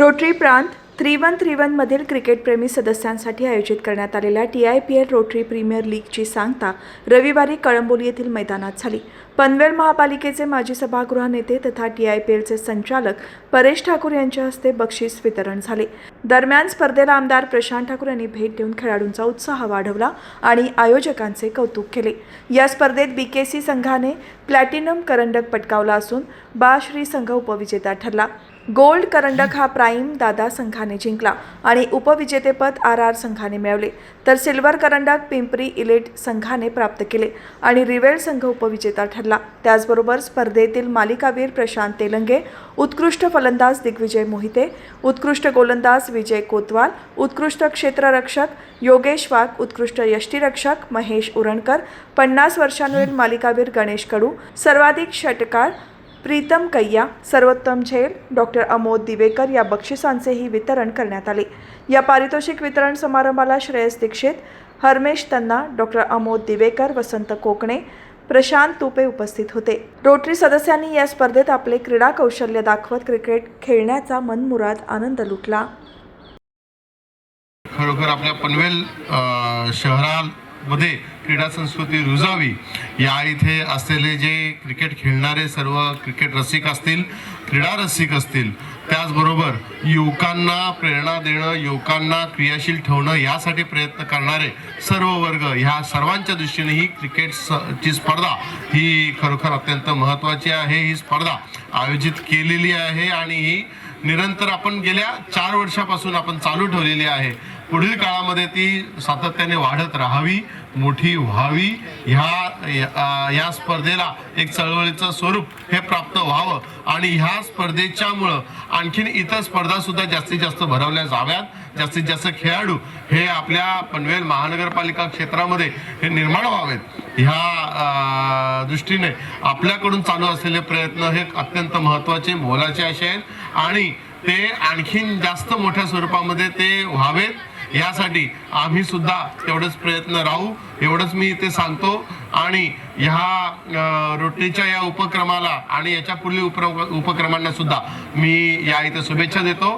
Rotary प्रांत 3131 मधील क्रिकेटप्रेमी सदस्यांसाठी आयोजित करण्यात आलेल्या TIPL रोटरी प्रीमियर लीगची सांगता रविवारी कळंबोली येथील मैदानात झाली। पनवेल महापालिकेचे माजी सभागृह नेते तथा TIPLचे संचालक परेश ठाकूर यांच्या हस्ते बक्षीस वितरण झाले। दरम्यान स्पर्धेला आमदार प्रशांत ठाकूर यांनी भेट देऊन खेळाडूंचा उत्साह वाढवला आणि आयोजकांचे कौतुक केले। या स्पर्धेत BKC संघाने प्लॅटिनम करंडक पटकावला असून बाश्री संघ उपविजेता ठरला। गोल्ड करंडक हा प्राइम दादा संघाने जिंकला आणि उपविजेतेपद RR संघाने मिळवले, तर सिल्वर करंडक पिंपरी इलेट संघाने प्राप्त केले आणि रिवेल संघ उपविजेता ठरला। त्याचबरोबर स्पर्धेतील मालिकावीर प्रशांत तेलंगे, उत्कृष्ट फलंदाज दिग्विजय मोहिते, उत्कृष्ट गोलंदाज विजय कोतवाल, उत्कृष्ट क्षेत्ररक्षक योगेश वाघ, उत्कृष्ट यष्टिरक्षक महेश उरणकर, 50 वर्षांवरील मालिकावीर गणेश कडू, सर्वाधिक षटकार प्रीतम कैया, सर्वोत्तम झेल डॉक्टर अमोद दिवेकर या बक्षिसांचेही वितरण करण्यात आले। या पारितोषिक वितरण समारंभाला श्रेयस दीक्षित, हरमेश तन्ना, डॉक्टर अमोद दिवेकर, वसंत कोकणे, प्रशांत तुपे उपस्थित होते। रोटरी सदस्यांनी या स्पर्धेत आपले क्रीडा कौशल्य दाखवत क्रिकेट खेळण्याचा मनमुराद आनंद लुटला। खरोखर आपल्या पनवेल शहरामध्ये क्रीडा संस्कृती रुजावी या इथे असलेले जे क्रिकेट खेळणारे सर्व क्रिकेट रसिक असतील, क्रीडा रसिक असतील, त्याचबरोबर युवकांना प्रेरणा देणं, युवकांना क्रियाशील ठेवणं यासाठी प्रयत्न करणारे सर्व वर्ग ह्या सर्वांच्या दृष्टीने ही क्रिकेटची स्पर्धा ही खरोखर अत्यंत महत्त्वाची आहे। ही स्पर्धा आयोजित केलेली आहे आणि ही निरंतर आपण गेल्या 4 वर्षापासून आपण चालू ठेवलेली आहे। पुढील काळामध्ये ती सातत्याने वाढत राहावी, मोठी व्हावी, ह्या स्पर्धेला एक चळवळीचं स्वरूप हे प्राप्त व्हावं आणि ह्या स्पर्धेच्यामुळं आणखीन इतर स्पर्धा सुद्धा जास्तीत जास्त भरवल्या जाव्यात, जास्तीत जास्त खेळाडू हे आपल्या पनवेल महानगरपालिका क्षेत्रामध्ये हे निर्माण व्हावेत। ह्या दृष्टीने आपल्याकडून चालू असलेले प्रयत्न हे अत्यंत महत्त्वाचे मोलाचे असे आहेत आणि ते आणखीन जास्त मोठ्या स्वरूपामध्ये ते व्हावेत यासाठी आम्ही सुद्धा तेवढेच प्रयत्न राहू, एवढंच मी इथे सांगतो। आणि ह्या रोटरीच्या या उपक्रमाला आणि याच्या पुढील उपक्रमांना सुद्धा मी या इथे शुभेच्छा देतो।